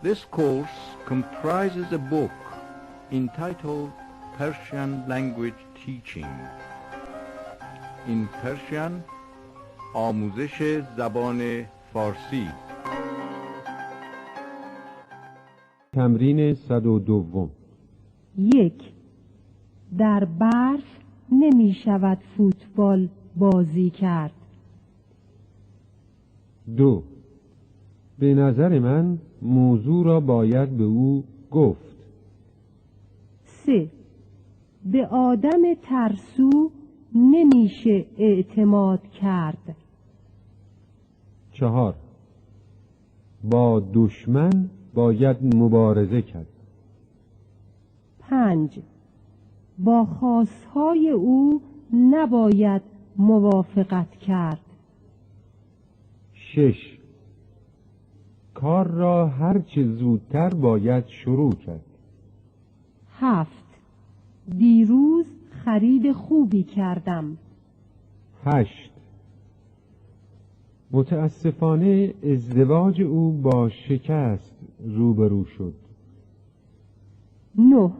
This course comprises a book entitled Persian Language Teaching. In Persian, آموزش زبان فارسی. تمرین 102. 1. در برف نمی شود فوتبال بازی کرد. 2. به نظر من موضوع را باید به او گفت. 3. به آدم ترسو نمیشه اعتماد کرد. 4. با دشمن باید مبارزه کرد. 5. با خواستهای او نباید موافقت کرد. 6. کار را هرچه زودتر باید شروع کرد. 7. دیروز خرید خوبی کردم. 8. متاسفانه ازدواج او با شکست روبرو شد. 9.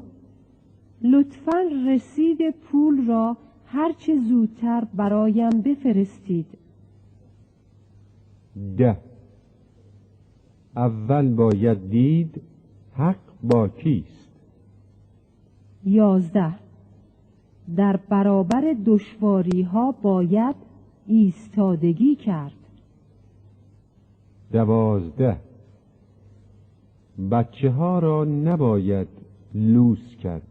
لطفاً رسید پول را هرچه زودتر برایم بفرستید. 10. اول باید دید حق با کیست. 11. در برابر دشواری ها باید ایستادگی کرد. 12. بچه ها را نباید لوس کرد.